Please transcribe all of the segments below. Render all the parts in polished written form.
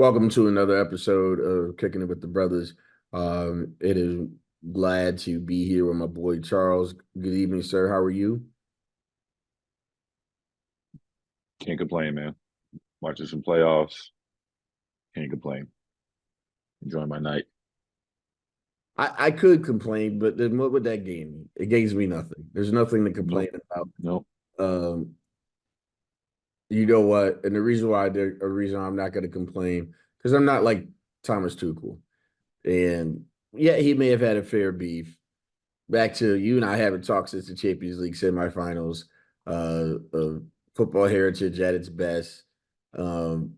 Welcome to another episode of Kicking It with the Brothers. It is glad to be here with my boy Charles. Good evening, sir. How are you? Can't complain, man. Watching some playoffs. Can't complain. Enjoying my night. I could complain, but then what would that gain me? It gains me nothing. There's nothing to complain Nope. about. Nope. Um, you know what? And the reason why a reason I'm not going to complain because I'm not like Thomas Tuchel, and yeah, he may have had a fair beef. Back to you and I haven't talked since the Champions League semifinals. Of football heritage at its best. Um,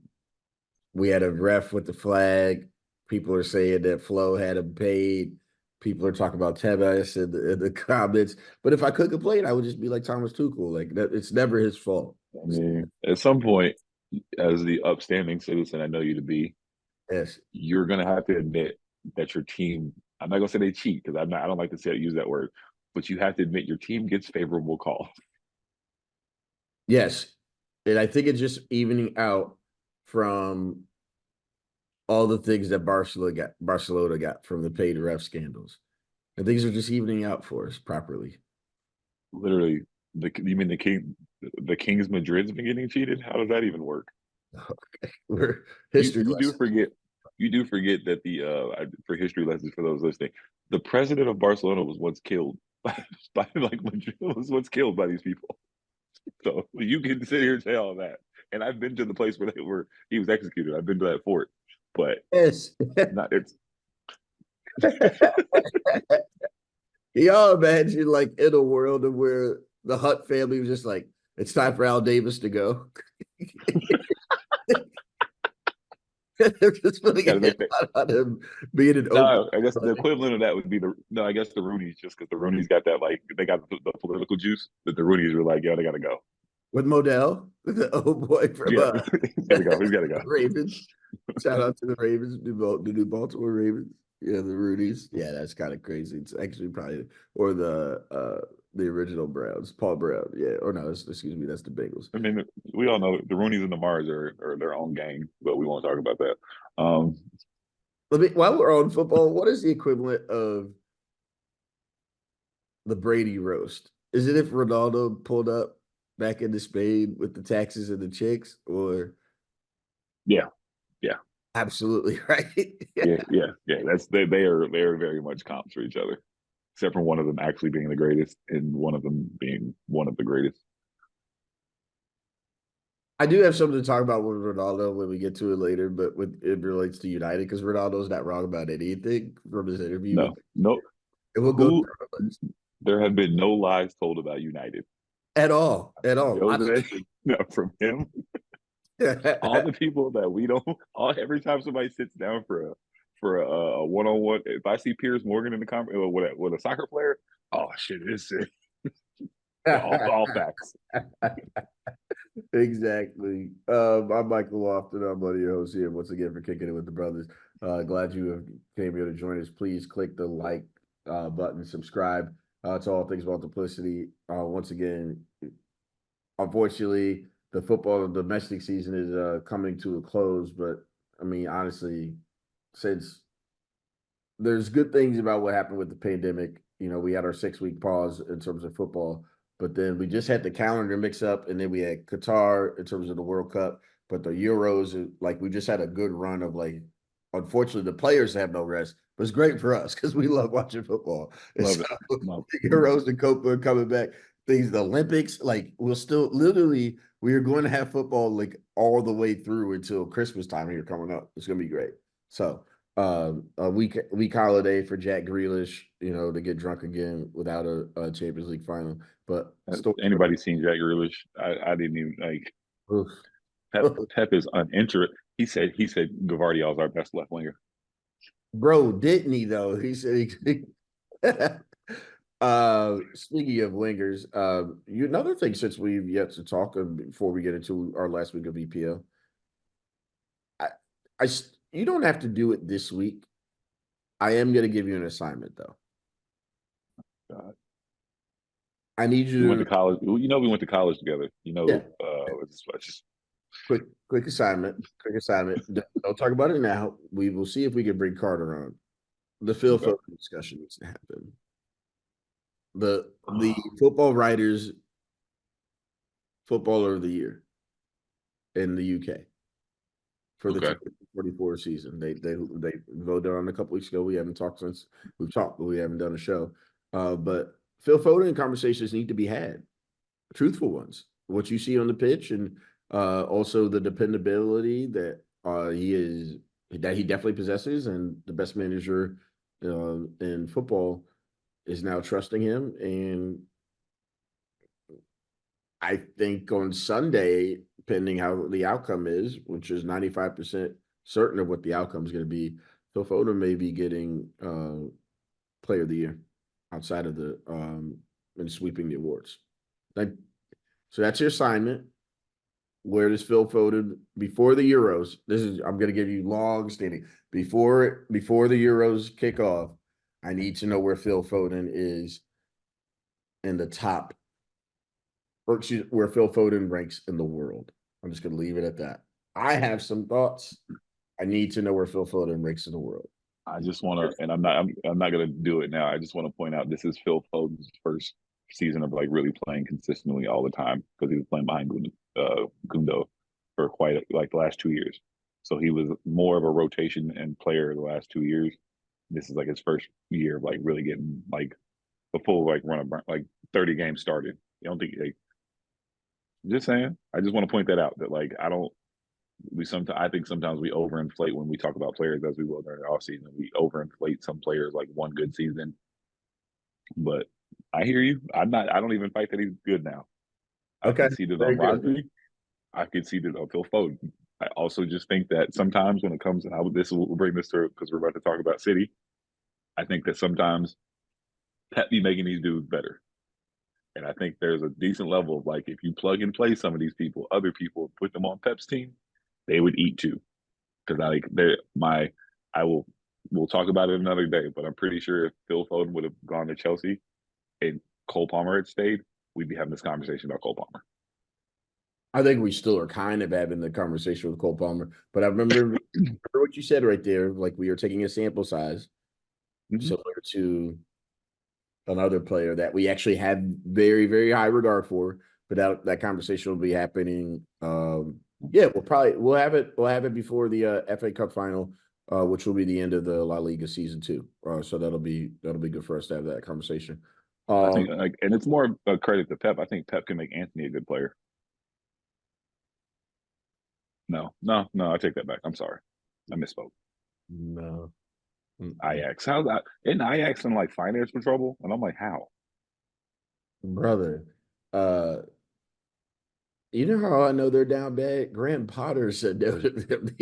we had a ref with the flag. People are saying that Flo had him paid. People are talking about Tevez in the comments. But if I could complain, I would just be like Thomas Tuchel. Like that, it's never his fault. I mean, at some point, as the upstanding citizen I know you to be, Yes, you're gonna have to admit that your team. I'm not gonna say they cheat because I'm not. I don't like to say use that word, but you have to admit your team gets favorable calls. yes, and I think it's just evening out from all the things that Barcelona got from the paid ref scandals. And things are just evening out for us properly. Literally, you mean the Kings Madrid's been getting cheated? How does that even work? Okay. We're You history you do lessons. forget you do forget that for history lessons for those listening, the president of Barcelona was once killed by like Madrid was once killed by these people. So you can sit here and say all that. And I've been to the place where they were he was executed. I've been to that fort, but Yes. not it's Y'all imagine like in a world of where the Hutt family was just like, it's time for Al Davis to go. They're just putting a got to hit make that. on him being an Oakland. No, I guess the equivalent of that would be the no. I guess the Roonies, just because the Roonies got that like they got the political juice that the Roonies were like, yo, they got to go. With Modell, the old boy from Yeah, he's got to go. He's got to go. Ravens. Shout out to the Ravens, the new Baltimore Ravens. Yeah, the Rudies. Yeah, that's kind of crazy. It's actually probably or the original Browns, Paul Brown. Yeah, or no, excuse me, that's the Bengals. I mean, we all know the Roonies and the Mars are their own gang, but we won't talk about that. Um, While we're on football, what is the equivalent of the Brady roast? Is it if Ronaldo pulled up back into Spain with the taxes and the chicks, or yeah, yeah, absolutely right? yeah. That's they are very much comps for each other, except for one of them actually being the greatest and one of them being one of the greatest. I do have something to talk about with Ronaldo when we get to it later, but with it relates to United because Ronaldo's not wrong about anything from his interview with. No, no. And we'll go through Who the list there have been no lies told about United. at all, at all. Jose, Honestly, no, from him, all the people that we don't. All every time somebody sits down for a one on one, if I see Piers Morgan in the conference with a soccer player, oh shit, this is all facts. Exactly. I'm Michael Lofton. I'm one of your hosts here once again for Kicking It with the Brothers. Glad you have came here to join us. Please click the like button, subscribe to All Things Multiplicity. Once again, unfortunately, the football domestic season is coming to a close. But I mean, honestly, since there's good things about what happened with the pandemic, we had our 6 week pause in terms of football, but then we just had the calendar mix up, and then we had Qatar in terms of the World Cup, but the Euros, like we just had a good run of like, unfortunately, the players have no rest, but it's great for us because we love watching football. And Love so it. Love the Euros and Copa are coming back. Things, the Olympics, like we'll still literally we are going to have football like all the way through until Christmas time here coming up. It's gonna be great. So a week holiday for Jack Grealish, to get drunk again without a Champions League final. But it. story for Anybody seen Jack Grealish? I didn't even like oof. Pep is uninterested. He said Gvardiol's our best left winger. Bro, didn't he though? He said he speaking of wingers, another thing since we've yet to talk before we get into our last week of EPL. I, you don't have to do it this week. I am going to give you an assignment though. God. I need We went you to to, college. We went to college together. yeah, It's just Quick assignment. Quick assignment. Don't talk about it now. We will see if we can bring Carter on. The Phil Okay. Foden discussion needs to happen. The football writers footballer of the year in the UK for the Okay. 2044 season. They voted on a couple weeks ago. We haven't talked since we've talked, but we haven't done a show. But Phil Foden conversations need to be had, truthful ones. What you see on the pitch, and also the dependability that he definitely possesses, and the best manager in football is now trusting him. And I think on Sunday, depending how the outcome is, which is 95% certain of what the outcome is going to be, Phil Foden may be getting Player of the Year outside of the and sweeping the awards. Like, so that's your assignment. Where does Phil Foden before the Euros? I'm going to give you long standing before the Euros kick off. I need to know where Phil Foden is in the top, or excuse, where Phil Foden ranks in the world. I'm just going to leave it at that. I have some thoughts. I need to know where Phil Foden ranks in the world. I just want to, and I'm not going to do it now. I just want to point out this is Phil Foden's first season of like really playing consistently all the time because he was playing behind Gundo for quite like the last 2 years. So he was more of a rotation and player the last 2 years. This is like his first year of like really getting like a full like run of like 30 games started. You don't think like, just saying. I just want to point that out that like I don't I think sometimes we overinflate when we talk about players as we will during the off season. We overinflate some players like one good season. But I hear you. I don't even fight that he's good now. I Okay, conceded very on good. Rodri. I conceded on Phil Foden. I also just think that sometimes when it comes, and we'll bring this to because we're about to talk about City. I think that sometimes Pep be making these dudes better. And I think there's a decent level of like if you plug and play some of these people, other people, put them on Pep's team, they would eat too. Because I will we'll talk about it another day, but I'm pretty sure if Phil Foden would have gone to Chelsea and Cole Palmer had stayed, we'd be having this conversation about Cole Palmer. I think we still are kind of having the conversation with Cole Palmer, but I remember what you said right there. Like, we are taking a sample size Mm-hmm. similar to another player that we actually had very, very high regard for, but that conversation will be happening. Yeah, we'll have it before the FA Cup final, which will be the end of the La Liga season 2. So that'll be good for us to have that conversation. I Um, think, like, and it's more a credit to Pep. I think Pep can make Anthony a good player. No, I take that back. I'm sorry, I misspoke. no. Mm-mm. Ajax, how's that? Isn't Ajax in like financial trouble? And I'm like, how? Brother, uh, you know how I know they're down bad? Graham Potter said no to them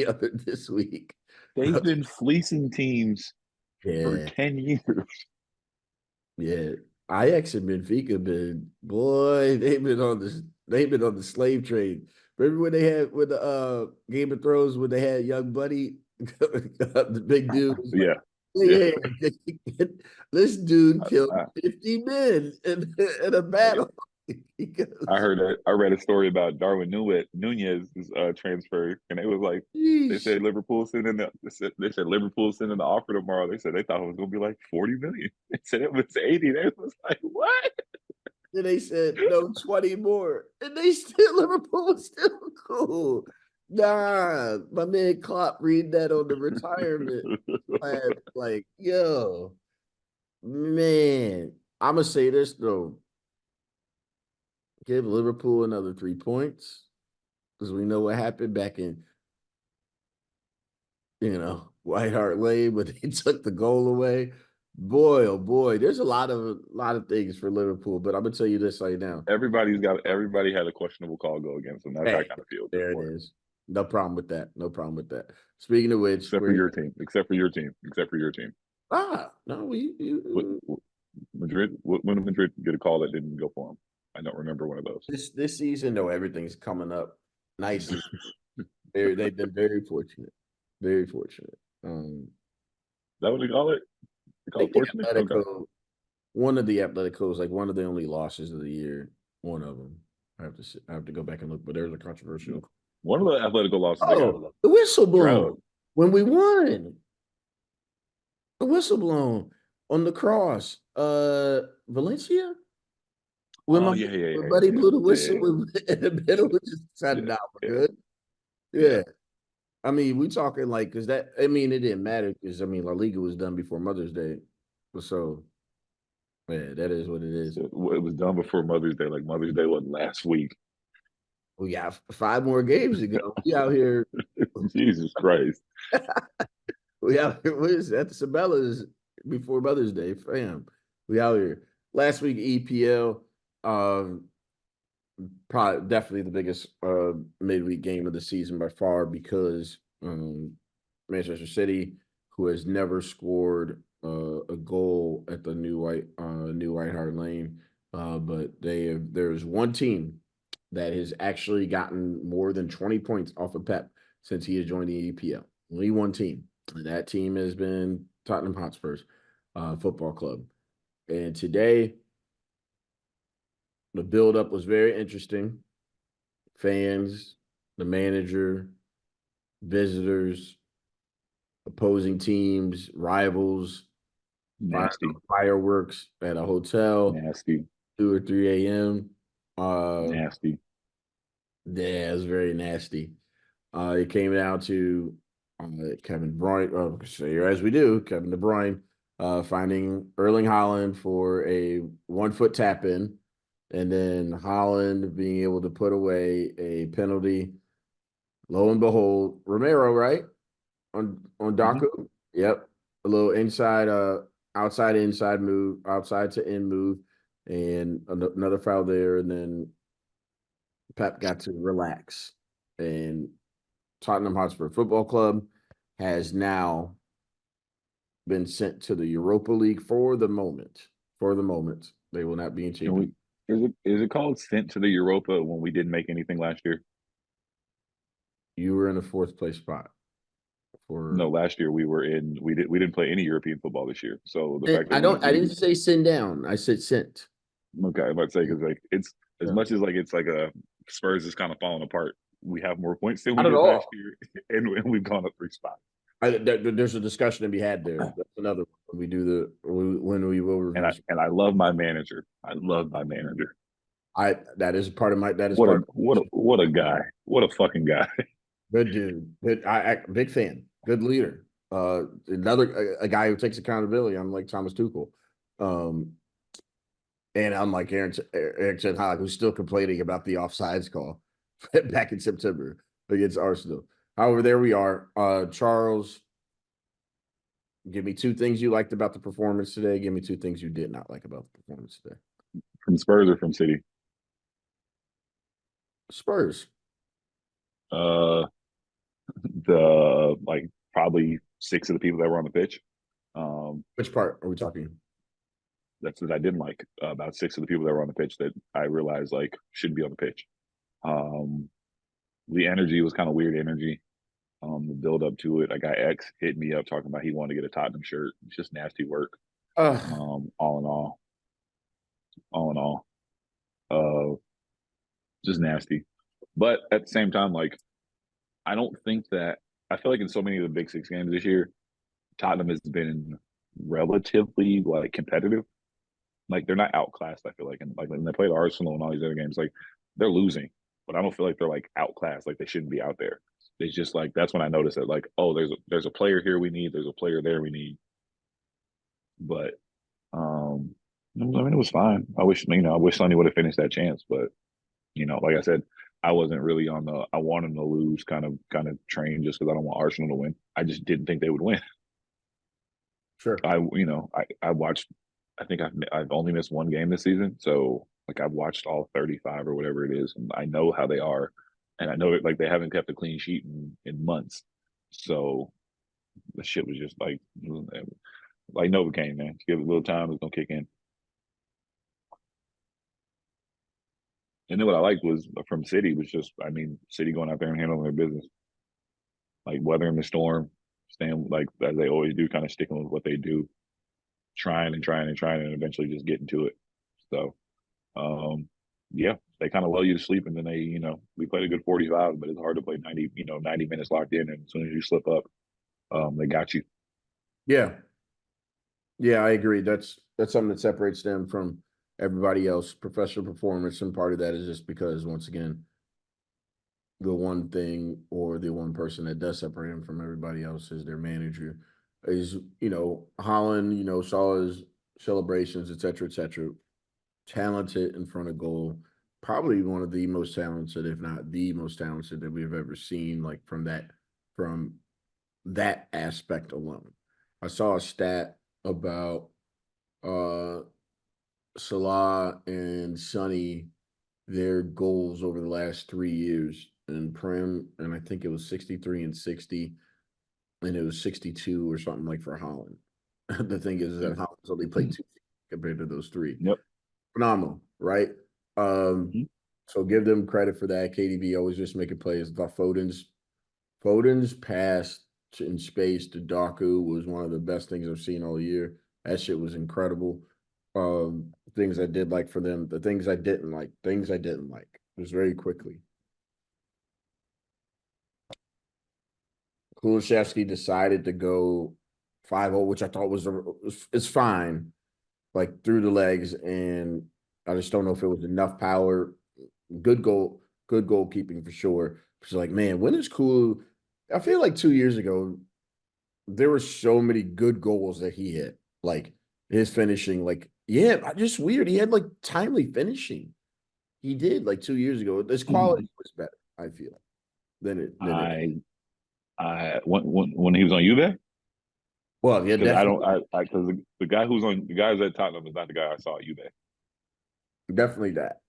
this week. They've been fleecing teams for Yeah, 10 years. yeah. Ajax and Benfica been, boy, they've been on the slave trade. Remember when they had with the Game of Thrones when they had young Buddy, the big dude was like, Yeah, yeah. yeah, yeah, this dude killed I, 50 men in a I, battle. He I goes, heard that. I read a story about Darwin Nunez's transfer, and it was like they "Yeesh." said Liverpool sending they said Liverpool sending the offer tomorrow. They said they thought it was going to be like 40 million. They said it was 80. They was like, what? Then they said no 20 more. And they still Liverpool was still cool. Nah, my man Klopp read that on the retirement plan. Like, yo, man. I'ma say this though. Give Liverpool another 3 points. Because we know what happened back in, White Hart Lane when they took the goal away. Boy, oh boy, there's a lot of things for Liverpool, but I'm gonna tell you this right now. Everybody had a questionable call go against them. That's how I Hey, kind of feel at this there it point. is. No problem with that. No problem with that. Speaking of which, Except for we're your team. Except for your team. Except for your team. no, we Madrid. When did Madrid get a call that didn't go for them? I don't remember one of those. this season though, everything's coming up nicely. They've been very fortunate. Very fortunate. That what they call it? They I call it think the fortunate? Okay. One of the Atleticos, like one of the only losses of the year, one of them. I have to go back and look, but there's a controversial. One of the Atletico losses they got Oh, the whistle drought. blown when we won. The whistle blown on the cross. Valencia? When Oh my yeah, yeah, yeah, when yeah, buddy yeah, blew the yeah, whistle in the middle, we just yeah, decided, nah, yeah, we're good. yeah. Yeah. I mean, we talking like because that I mean it didn't matter because I mean La Liga was done before Mother's Day. So yeah, that is what it is. So, it was done before Mother's Day. Like Mother's Day wasn't last week. We got 5 more games to go. We out here. Jesus Christ. We out here. What is that? The Sabella's before Mother's Day, fam. We out here. Last week EPL. Um, Probably definitely the biggest midweek game of the season by far because Manchester City, who has never scored a goal at the new White Hart Lane, but there's one team that has actually gotten more than 20 points off of Pep since he has joined the EPL. Only one team, and that team has been Tottenham Hotspurs Football Club. And today, the build-up was very interesting. Fans, the manager, visitors, opposing teams, rivals, Nasty. fireworks at a hotel, Nasty. 2 or 3 a.m. Uh, Nasty. yeah, it's very nasty. It came down to Kevin Bruyne, as we do, Kevin De Bruyne, finding Erling Haaland for a 1 foot tap in, and then Haaland being able to put away a penalty. Lo and behold, Romero, right? On Mhm. Daku. Yep. A little inside outside inside move, outside to in move, and another foul there, and then Pep got to relax. And Tottenham Hotspur Football Club has now been sent to the Europa League for the moment. For the moment. They will not be in Can champion. we? Is it called sent to the Europa when we didn't make anything last year? You were in a fourth place spot No, for last year we didn't play any European football this year. So the fact that I didn't say send down. I said sent. okay, I'm about to say because like it's as much as like it's like a Spurs is kind of falling apart. We have more points than we Not at did last all. year, and we've gone up 3 spots. There's a discussion to be had there. That's another one when we do when we will And review. I love my manager. I love my manager. I that is part of What a guy. What a fucking guy. good dude. Big fan. Good leader. Another a guy who takes accountability. I'm like Thomas Tuchel, um, and I'm like Eric Ten Hag, who's still complaining about the offsides call back in September against Arsenal. However, there we are. Charles, give me 2 things you liked about the performance today. Give me 2 things you did not like about the performance today. From Spurs or from City? Spurs. Uh the like probably 6 of the people that were on the pitch. Which part are we talking? That's what I didn't like about 6 of the people that were on the pitch that I realized like shouldn't be on the pitch. Um, the energy was kind of weird energy. The build up to it. I got X hit me up talking about he wanted to get a Tottenham shirt. It's just nasty work. Ugh. All in all in all, uh, just nasty. But at the same time, like I don't think that I feel like in so many of the Big Six games this year, Tottenham has been relatively like competitive. Like they're not outclassed. I feel like, and like when they played Arsenal and all these other games, like they're losing, but I don't feel like they're like outclassed. Like they shouldn't be out there. It's just like that's when I noticed that like oh there's a player here we need. There's a player there we need. But I mean it was fine. I wish Sonny would have finished that chance, but like I said, I wasn't really on the I want him to lose kind of train just because I don't want Arsenal to win. I just didn't think they would win. Sure. I watched. I think I've only missed one game this season, so like I've watched all 35 or whatever it is, and I know how they are, and I know it like they haven't kept a clean sheet in months. So the shit was just like Novocaine, man. Give it a little time, it's gonna kick in. And then what I liked was from City was just, I mean, City going out there and handling their business, like weathering the storm, staying like as they always do, kind of sticking with what they do, trying and trying and trying, and eventually just getting to it. So, um, yeah, they kind of lull you to sleep, and then we played a good 45, but it's hard to play 90 minutes locked in, and as soon as you slip up, they got you. Yeah. Yeah, I agree. That's something that separates them from everybody else. Professional performance, and part of that is just because, once again, the one thing or the one person that does separate him from everybody else is their manager. Is Holland, saw his celebrations, et cetera, talented in front of goal. Probably one of the most talented, if not the most talented that we've ever seen, like from that aspect alone. I saw a stat about uh Salah and Sonny, their goals over the last 3 years in Prem, and I think it was 63 and 60, and it was 62 or something like for Holland. The thing is that Holland's only played two compared to those three. Yep. Phenomenal, right? Um, Mhm. so give them credit for that. KDB always just making plays. The Foden's pass in space to Doku was one of the best things I've seen all year. That shit was incredible. Things I did like for them, the things I didn't like, just very quickly. Kulishevsky decided to go 5-0, which I thought it's fine, like through the legs, and I just don't know if it was enough power. Good goalkeeping for sure. It's like, man, when is cool? I feel like 2 years ago, there were so many good goals that he hit. Like his finishing, like, yeah, just weird. He had like timely finishing. He did like 2 years ago. His quality was better, I feel, than it. I when he was on Juve, Well, yeah, because I definitely, don't I because the guy who's at Tottenham is not the guy I saw at Juve. definitely that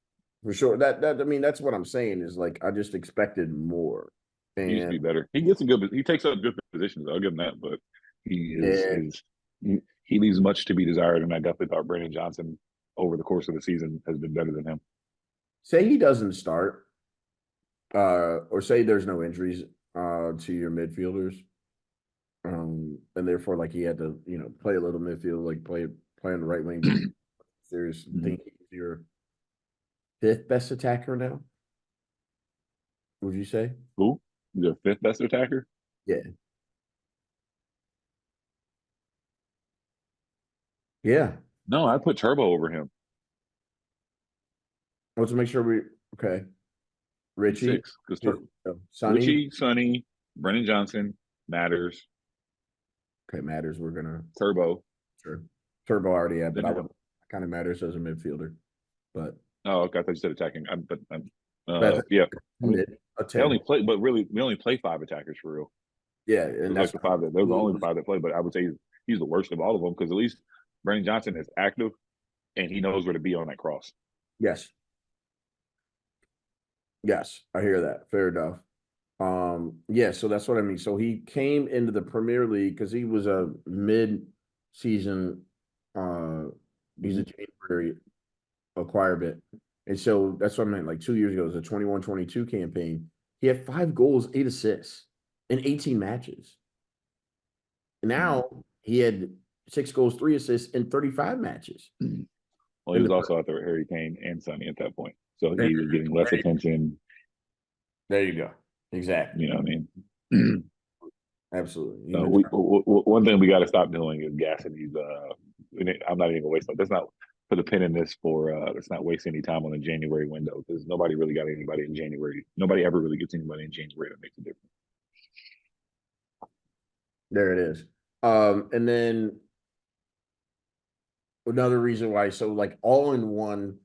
for sure. That I mean, that's what I'm saying is like I just expected more, He used to and be better. He takes up good positions. I'll give him that, but he yeah, he leaves much to be desired. And I definitely thought Brandon Johnson over the course of the season has been better than him. say he doesn't start, or say there's no injuries to your midfielders, and therefore like he had to play a little midfield, like play on the right wing. Do you seriously Mhm. think he's your fifth best attacker now? Would you say? Who? The fifth best attacker? Yeah, yeah. No, I put Turbo over him. Let's make sure we okay. Richie, Six because Sonny. Richie, Sonny, Brennan Johnson, Matters, Okay, matters. We're gonna Turbo. sure. Turbo already had, but Then I you would have kind of matters as a midfielder. But okay, I thought you said attacking. that's Yeah. I mean, a they only 10. play, but really, we only play five attackers for real. Yeah, and Those that's like the five that those are the only five that play. But I would say he's the worst of all of them because at least Brennan Johnson is active and he knows where to be on that cross. yes, yes, I hear that. Fair enough. Yeah, so that's what I mean. So he came into the Premier League because he was a mid-season. Uh, he's Mm-hmm. a January acquirement, and so that's what I meant. Like 2 years ago, it was a 21-22 campaign. He had 5 goals, 8 assists in 18 matches. Now he had 6 goals, 3 assists in 35 matches. Well, he In was the also out there with Harry Kane and Sonny at that point, so and he was getting less attention. there you go. Exactly. You know what I mean? Absolutely. So Even one thing we got to stop doing is gassing these. I'm not even gonna waste. Let's not put a pin in this for. Let's not waste any time on the January window because nobody really got anybody in January. Nobody ever really gets anybody in January that makes a difference. there it is. And then another reason why, so like all in one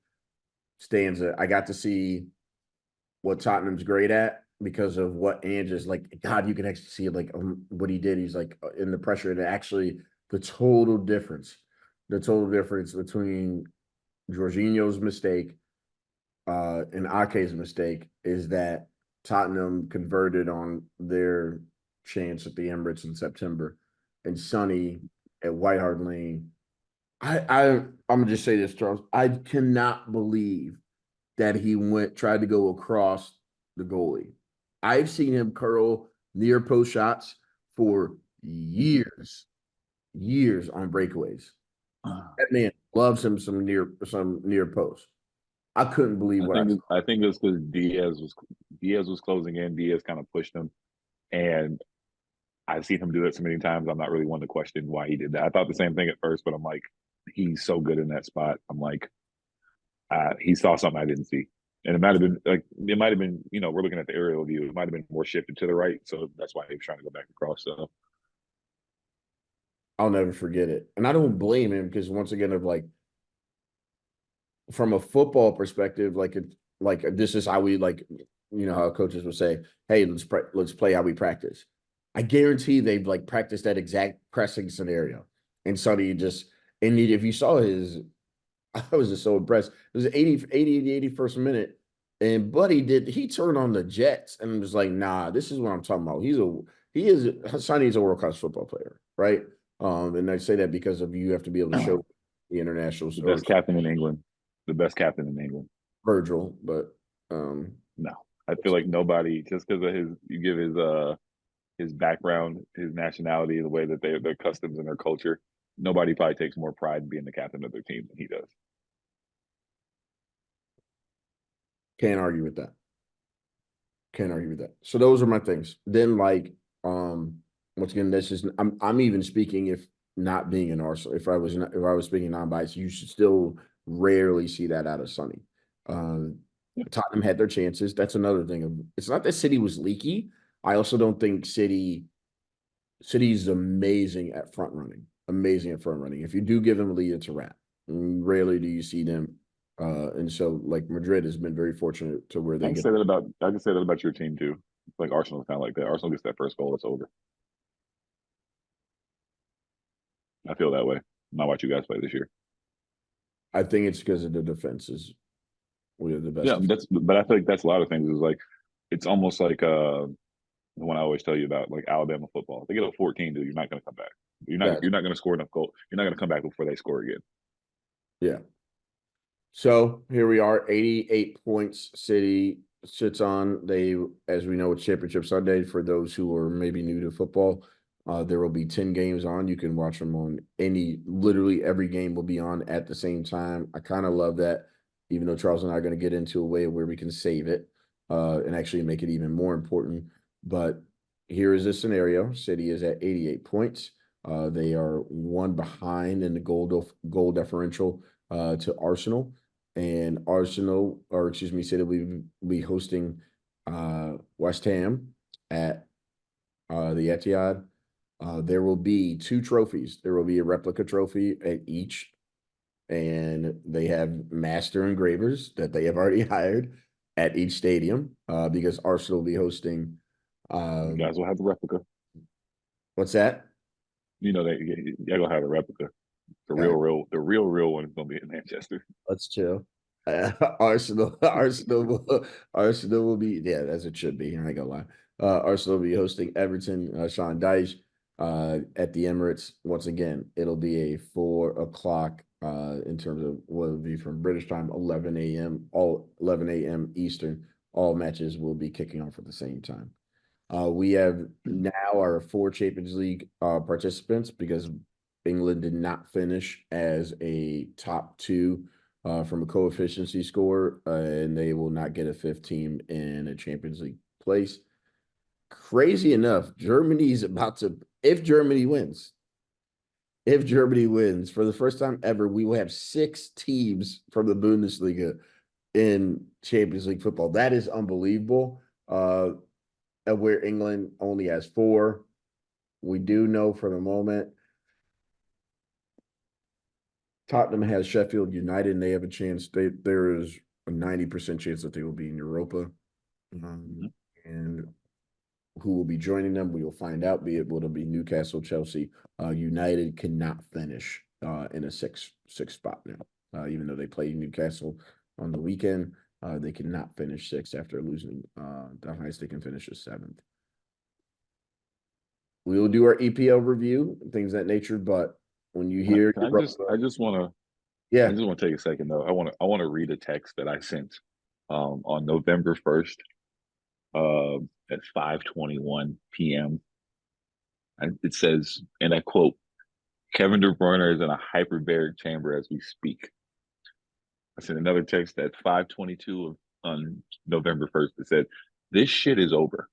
stanza, I got to see what Tottenham's great at because of what Ange is like. God, you can actually see like what he did. He's like in the pressure, and actually the total difference between Jorginho's mistake and Ake's mistake is that Tottenham converted on their chance at the Emirates in September, and Sonny at White Hart Lane. I'm gonna just say this, Charles. I cannot believe that he tried to go across the goalie. I've seen him curl near post shots for years on breakaways. That man loves him some near post. I couldn't believe what I saw. I think it's because Diaz was closing in. Diaz kind of pushed him, and I've seen him do that so many times. I'm not really one to question why he did that. I thought the same thing at first, but I'm like, he's so good in that spot. I'm like, he saw something I didn't see. And it might have been like it might have been, we're looking at the aerial view. It might have been more shifted to the right, so that's why he was trying to go back across. So I'll never forget it. And I don't blame him because once again, of like from a football perspective, like this is how we like, how coaches will say, "Hey, let's play how we practice." I guarantee they've like practiced that exact pressing scenario, and Sonny just and if you saw his, I was just so impressed. It was 81st minute, and Buddy he turned on the Jets and was like, "Nah, this is what I'm talking about." Sonny's a world class football player, right? And I say that because of you have to be able to show the internationals the or best captain in England, the best captain in England. Virgil, but um, No, I feel like nobody just because of you give his background, his nationality, the way that their customs and their culture. Nobody probably takes more pride in being the captain of their team than he does. can't argue with that. Can't argue with that. So those are my things. Then once again, this is I'm even speaking if not being an Arsenal. If I was speaking non-biased, you should still rarely see that out of Sonny. Um, Tottenham had their chances. That's another thing. It's not that City was leaky. I also don't think City's amazing at front running. Amazing at front running. If you do give them a lead, it's a wrap. Rarely do you see them. And so like Madrid has been very fortunate to where they get. I can say that about your team too. Like Arsenal's kind of like that. Arsenal gets that first goal, it's over. I feel that way. Not watch you guys play this year. I think it's because of the defenses. We have the best Yeah, defense. but I feel like that's a lot of things. Is like it's almost like the one I always tell you about, like Alabama football. If they get up 14, dude, you're not going to come back. Yeah, You're not going to score enough goal. You're not going to come back before they score again. yeah. So here we are, 88 points. City sits on. As we know, it's Championship Sunday. For those who are maybe new to football, there will be 10 games on. You can watch them on literally every game will be on at the same time. I kind of love that, even though Charles and I are going to get into a way where we can save it and actually make it even more important. But here is the scenario. City is at 88 points. They are one behind in the goal differential to Arsenal, and Arsenal, or excuse me, City will be hosting West Ham at the Etihad. There will be two trophies. There will be a replica trophy at each, and they have master engravers that they have already hired at each stadium because Arsenal will be hosting. You guys will have the replica. What's that? You know that you're gonna have a replica. The real one is gonna be in Manchester. Let's chill. Arsenal will be, yeah, as it should be. I ain't gonna lie. Arsenal will be hosting Everton, Sean Dyche, at the Emirates. Once again, it'll be a 4 o'clock in terms of what it'll be from British time, 11 a.m. All 11 a.m. Eastern. All matches will be kicking off at the same time. We have now our four Champions League participants because England did not finish as a top two from a coefficiency score, and they will not get a fifth team in a Champions League place. Crazy enough, Germany's about to, if Germany wins for the first time ever, we will have six teams from the Bundesliga in Champions League football. That is unbelievable. Where England only has four. We do know for the moment Tottenham has Sheffield United, and they have a chance. There is a 90% chance that they will be in Europa. And who will be joining them, we will find out. Be it will be Newcastle, Chelsea. United cannot finish in a six spot now. Even though they play Newcastle on the weekend, they cannot finish sixth after losing. The highest they can finish is seventh. We will do our EPL review, things of that nature. But when you hear, I I yeah, just want to take a second though. I want to read a text that I sent on November 1st at 5:21 p.m. And it says, and I quote, Kevin De Bruyne is in a hyperbaric chamber as we speak. I sent another text at 5:22 on November 1st that said, "This shit is over.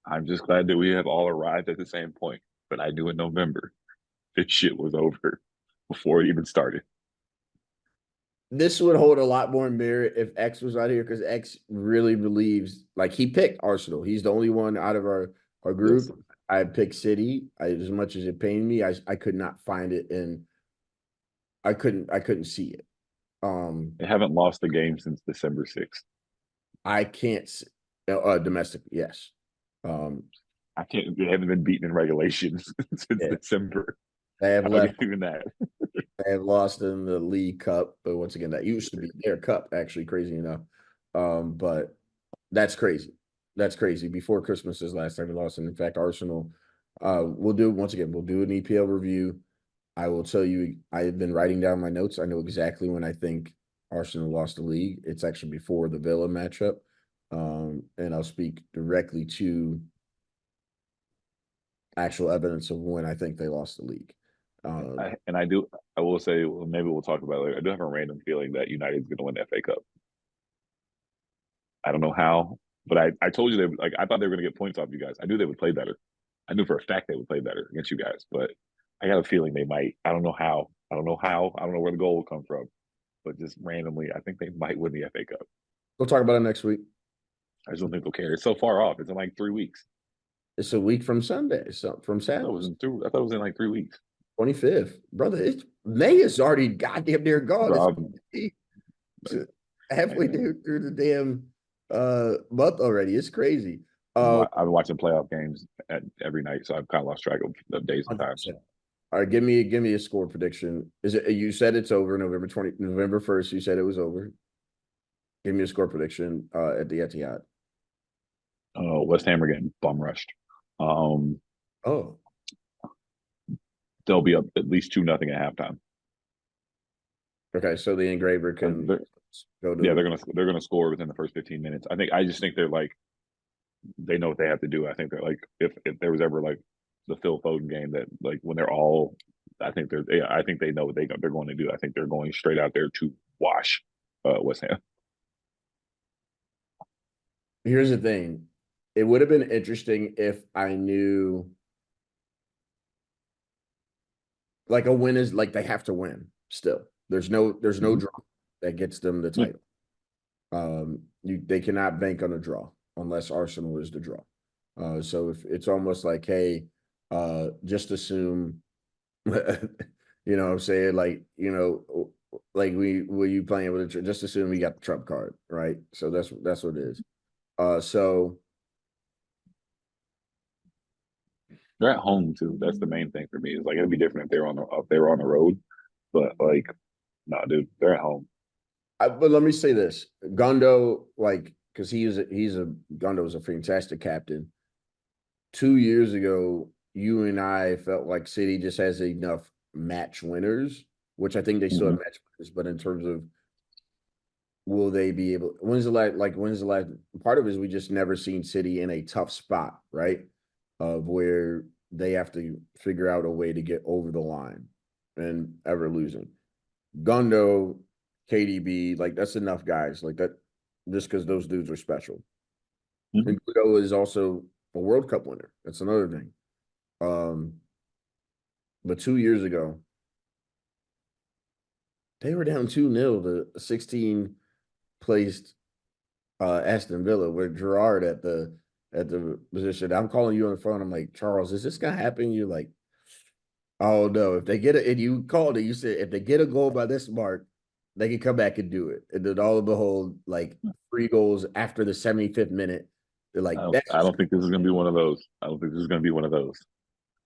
I'm just glad that we have all arrived at the same point. But I knew in November this shit was over before it even started." This would hold a lot more merit if X was out here because X really believes like he picked Arsenal. He's the only one out of our Yes, group. I picked City. As much as it pained me, I could not find it and I couldn't see it. they haven't lost a game since December 6th. I can't domestic, yes. Um I can't. They haven't been beaten in regulation since yeah, December. they have I'll give left, you that. they have lost in the League Cup, but once again, that used to be their cup, actually, crazy enough. But that's crazy. That's crazy. Before Christmas is last time we lost. And in fact, Arsenal, we'll do an EPL review. I will tell you, I've been writing down my notes. I know exactly when I think Arsenal lost the league. It's actually before the Villa matchup. And I'll speak directly to actual evidence of when I think they lost the league. Um, And I do. I will say, well, maybe we'll talk about it later. I do have a random feeling that United's going to win the FA Cup. I don't know how, but I told you they like. I thought they were going to get points off you guys. I knew they would play better. I knew for a fact they would play better against you guys, but I got a feeling they might. I don't know how. I don't know how. I don't know where the goal will come from, but just randomly, I think they might win the FA Cup. we'll talk about it next week. I just don't think they'll care. It's so far off. It's in like 3 weeks. It's a week from Sunday, so from I thought it Saturday. was in two. I thought it was in like 3 weeks. 25th. Brother, it's May is already goddamn near gone. Rob, It's halfway through the damn month already. It's crazy. I've been watching playoff games every night, so I've kind of lost track of the days and times. 100%. All right, give me a score prediction. Is it you said it's over November 1st, you said it was over. Give me a score prediction at the Etihad. West Ham are getting bum rushed. Um, Oh, they'll be up at least 2-0 at halftime. okay. So the engraver can go Yeah, to they're gonna score within the first 15 minutes. I just think they're like they know what they have to do. I think they're like if there was ever like the Phil Foden game that like when they're all, I think they know what they're going to do. I think they're going straight out there to wash West Ham. Here's the thing. It would have been interesting if I knew like a win is like they have to win still. There's no Mhm. draw that gets them the Yeah. title. They cannot bank on a draw unless Arsenal is the draw. So if it's almost like, hey, just assume, you know what I'm saying? Like, like were you playing with just assume we got the trump card, right? So that's what it is. So They're at home too. That's the main thing for me. It's like it'd be different if they were on the road, but like, no, dude, they're at home. but let me say this. Gondo, like, because Gondo is a fantastic captain. 2 years ago, you and I felt like City just has enough match winners, which I think they still have Mhm. match winners, but in terms of will they be able when's the last part of it is we just never seen City in a tough spot, right? Of where they have to figure out a way to get over the line and ever losing. Gundo, KDB, like that's enough guys. Like that just because those dudes are special. Mhm. And Gundo is also a World Cup winner. That's another thing. Um, but 2 years ago, they were down 2-0 to 16 placed Aston Villa with Gerard at the position. I'm calling you on the phone. I'm like, Charles, is this gonna happen? You're like, oh no, if they get it, and you called it, you said if they get a goal by this mark, they can come back and do it. And then all of behold, like 3 goals after the 75th minute, they're like, that's I just don't think this is gonna be one of those. I don't think this is gonna be one of those.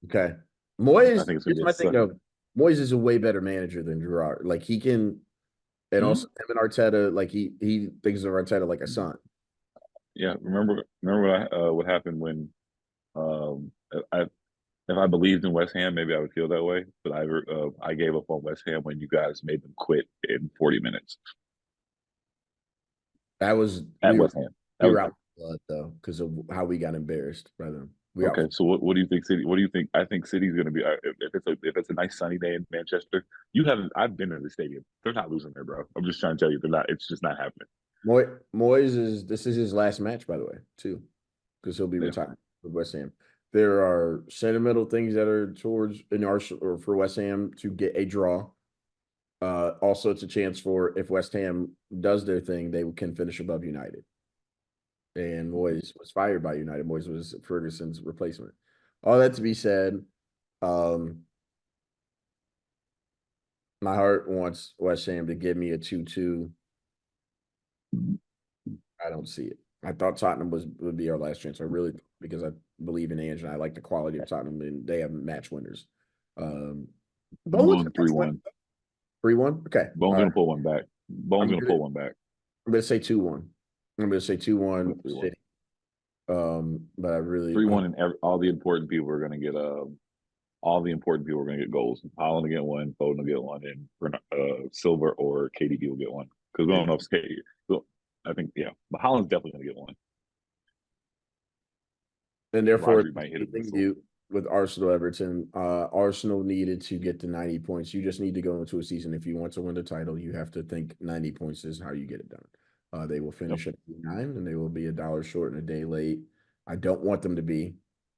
okay. I Moyes, think it's gonna here's be a my thing suck. though. Moyes is a way better manager than Gerard. Like he can, and also Mhm. him and Arteta, like he thinks of Arteta like a son. Yeah, remember what happened when um I if I believed in West Ham, maybe I would feel that way. But I gave up on West Ham when you guys made them quit in 40 minutes That was at West Ham. That we was were out blood though because of how we got embarrassed by them. We out. Okay, so what do you think City? What do you think? I think City's going to be if it's a nice sunny day in Manchester. You haven't. I've been to the stadium. They're not losing there, bro. I'm just trying to tell you, they're not. It's just not happening. Moyes is this is his last match, by the way, too, because he'll be Yeah. retiring with West Ham. There are sentimental things that are towards in Arsenal or for West Ham to get a draw. Also, it's a chance for if West Ham does their thing, they can finish above United. And Moyes was fired by United. Moyes was Ferguson's replacement. All that to be said, um, my heart wants West Ham to give me a 2-2. I don't see it. I thought Tottenham would be our last chance. I really because I believe in Ange and I like the quality of Tottenham and they have match winners. I'm Bones going 3-1. 3-1. Okay. Bones All right. gonna pull one back. Bones gonna pull one back. I'm gonna say 2-1. I'm gonna say 2-1 3-1. City. But I really 3-1, and all the important people are gonna get all the important people are gonna get goals. Holland will get one, Foden will get one, and Silver or KDB will get one. Because we don't know if I think but Holland's definitely gonna get one. and therefore Rodri might hit a anything missile. you with Arsenal Everton. Arsenal needed to get to 90 points. You just need to go into a season. If you want to win the title, you have to think 90 points is how you get it done. They will Yep. finish at 9 and they will be $1 short and a day late. I don't want them to be.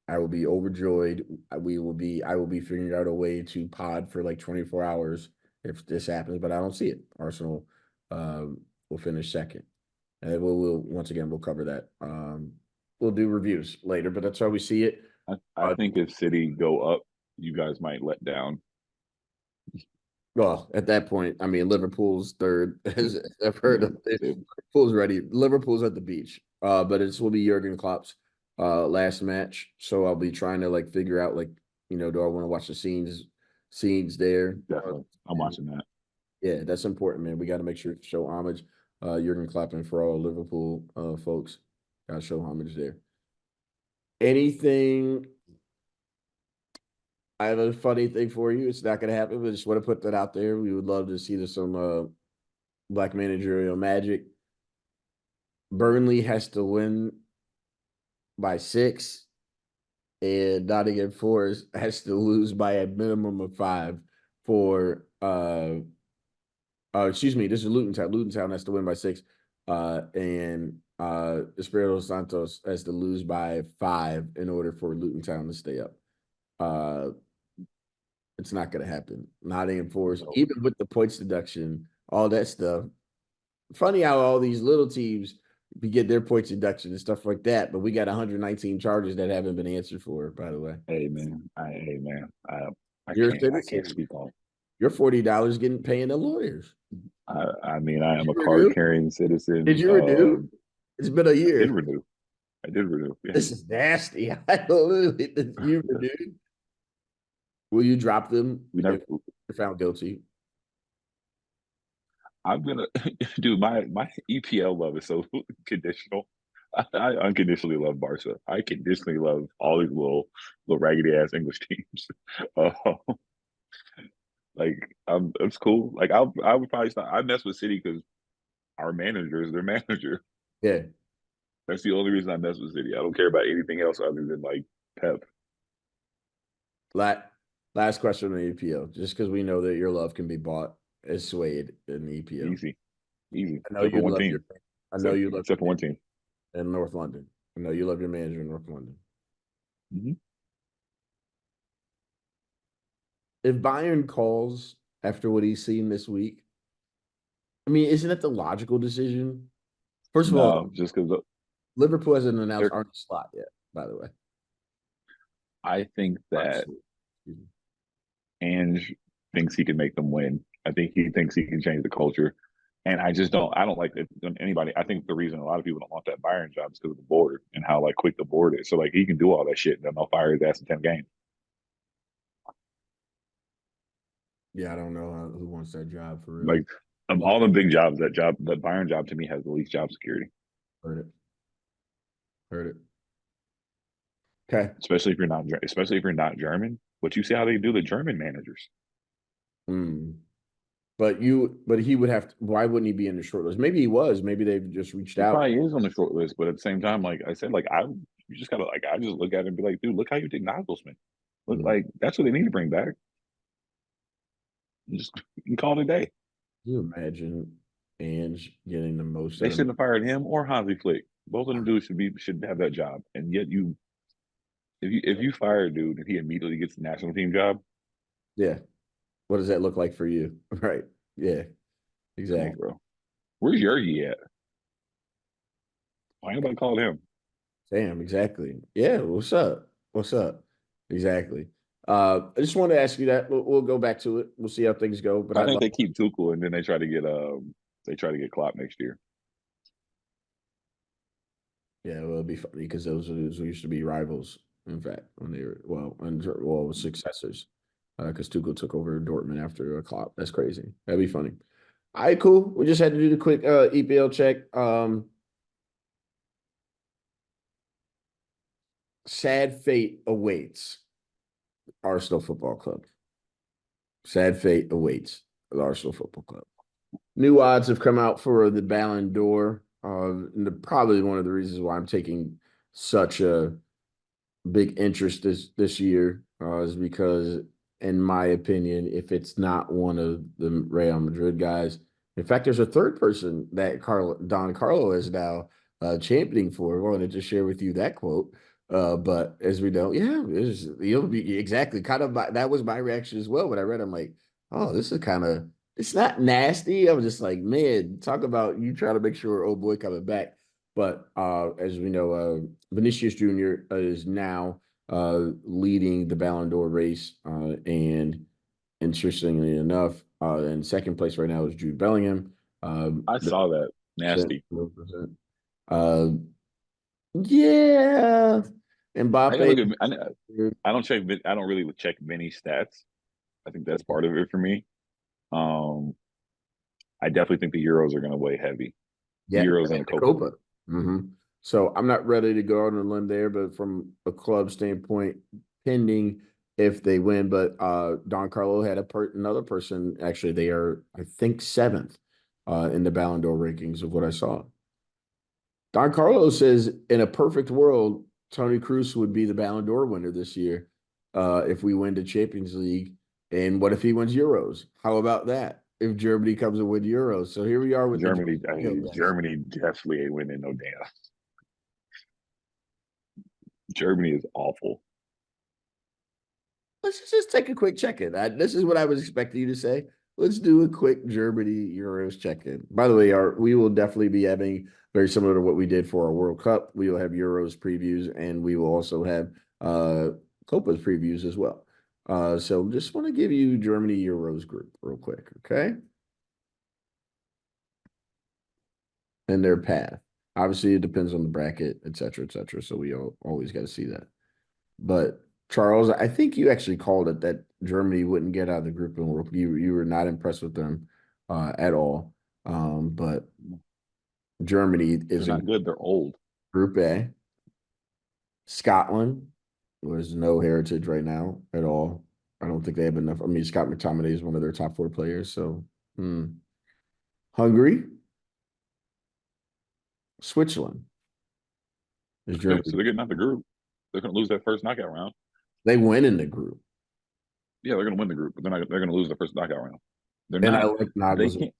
I will be overjoyed. I will be figuring out a way to pod for like 24 hours if this happens, but I don't see it. Arsenal will finish second. And we'll once again we'll cover that. We'll do reviews later, but that's how we see it. I think if City go up, you guys might let down. Well, at that point, I mean, Liverpool's third. As I've heard Yeah. of it, Liverpool's ready. Liverpool's at the beach. But it will be Jurgen Klopp's last match. So I'll be trying to like figure out like, do I want to watch the scenes there? Definitely. I'm And watching that. yeah, that's important, man. We got to make sure to show homage. Jurgen Klopp and for all Liverpool folks, gotta show homage there. Anything I have a funny thing for you. It's not going to happen, but just want to put that out there. We would love to see some black managerial magic. Burnley has to win by 6, and Nottingham Forest has to lose by a minimum of 5 for excuse me, this is Luton Town. Luton Town has to win by 6. And Espirito Santos has to lose by 5 in order for Luton Town to stay up. It's not going to happen. Nottingham Forest, even with the points deduction, all that stuff. Funny how all these little teams get their points deduction and stuff like that, but we got 119 charges that haven't been answered for. By the way, Hey man, I you're a can't citizen. speak on. You're $40 getting paying the lawyers. I mean, I Did am a you renew? card carrying Did citizen. you renew? It's been a I did year. renew. I did renew. Yeah. This is nasty. I literally, you renewed. Will you drop them We if never. you're found guilty? I'm gonna, dude. My EPL love is so conditional. I unconditionally love Barca. I conditionally love all these little raggedy ass English teams. Uh, like it's cool. Like I would probably stop. I mess with City because our manager is their manager. Yeah. That's the only reason I mess with City. I don't care about anything else other than like Pep. Last question on the EPL, just because we know that your love can be bought as swayed in the EPL. Easy, easy. I know Except for you one love team. your I know you love Except for your one team. manager in North London. I know you love your manager in North London. Mm-hmm. If Bayern calls after what he's seen this week, I mean, isn't it the logical decision? First of all, No, just because Liverpool hasn't announced they're. Arne Slot yet, by the way. I think Arne that Slot. Excuse me. Ange thinks he can make them win. I think he thinks he can change the culture. And I just don't. I don't like that anybody. I think the reason a lot of people don't want that Bayern job is because of the board and how like quick the board is. So like he can do all that shit, and then they'll fire his ass in 10 games. Yeah, I don't know who wants that job for real. Like of all the big jobs, that Bayern job to me has the least job security. Heard it. Heard it. Okay. Especially if you're not German. But you see how they do the German managers. Hmm. But he would have to, why wouldn't he be in the short list? Maybe he was. Maybe they've just reached He out. probably is on the short list, but at the same time, like I said, like You just gotta like I just look at it and be like, dude, look how you did Nagelsmann. Look Mm. like that's what they need to bring back. Just you can call it a day. Can you imagine Ange getting the most They out of shouldn't have fired him or Hansi Flick. Both of them dudes should have that job. And yet you if you fire a dude and he immediately gets the national team job, yeah. What does that look like for you? Right. Yeah, come on, exactly. bro. Where's Yergi at? Why anybody called him? Damn, exactly. Yeah, what's up? What's up? Exactly. I just wanted to ask you that. We'll go back to it. We'll see how things go. But I I'd think like, they keep Tuchel and then they try to get Klopp next year. yeah, well, it'd be funny because those used to be rivals. In fact, when they were successors, because Tuchel took over Dortmund after a Klopp. That's crazy. That'd be funny. All right, cool. We just had to do the quick EPL check. Sad fate awaits Arsenal Football Club. Sad fate awaits the Arsenal Football Club. New odds have come out for the Ballon d'Or. Probably one of the reasons why I'm taking such a big interest this year is because, in my opinion, if it's not one of the Real Madrid guys, in fact, there's a third person that Don Carlo is now championing for. I wanted to share with you that quote. But as we know, yeah, you'll be exactly kind of that was my reaction as well when I read. I'm like, oh, this is kind of it's not nasty. I was just like, man, talk about you trying to make sure old boy coming back. But as we know, Vinicius Jr. Is now leading the Ballon d'Or race. And interestingly enough, in second place right now is Jude Bellingham. I The saw that. percent, Nasty. uh, yeah, I gotta Mbappe. look at I don't check I don't really check many stats. I think that's part of it for me. Um I definitely think the Euros are gonna weigh heavy. The Yeah, Euros and and the the Copa. Copa. Hmm. So I'm not ready to go on a limb there, but from a club standpoint, pending if they win. But Don Carlo had another person. Actually, they are I think seventh in the Ballon d'Or rankings of what I saw. Don Carlo says in a perfect world, Tony Cruz would be the Ballon d'Or winner this year if we win the Champions League. And what if he wins Euros? How about that? If Germany comes and win Euros. So here we are with the guys. Germany definitely ain't winning no damn. Germany is awful. Let's just take a quick check-in. This is what I was expecting you to say. Let's do a quick Germany Euros check-in. By the way, we will definitely be having very similar to what we did for our World Cup. We will have Euros previews, and we will also have Copa's previews as well. So just want to give you Germany Euros group real quick, okay? And their path. Obviously, it depends on the bracket, et cetera, et cetera. So we always got to see that. But Charles, I think you actually called it that Germany wouldn't get out of the group and you were not impressed with them at all. But Germany They're is in not good. They're old. Group A. Scotland was no heritage right now at all. I don't think they have enough. I mean, Scott McTominay is one of their top four players. So Hungary, Switzerland is Okay, so Germany. they're getting out the group. They're gonna lose that first knockout round. They win in the group, Yeah, they're gonna win the group, but they're gonna lose the first knockout round. They're and I not. like They Nagelsmann, can't.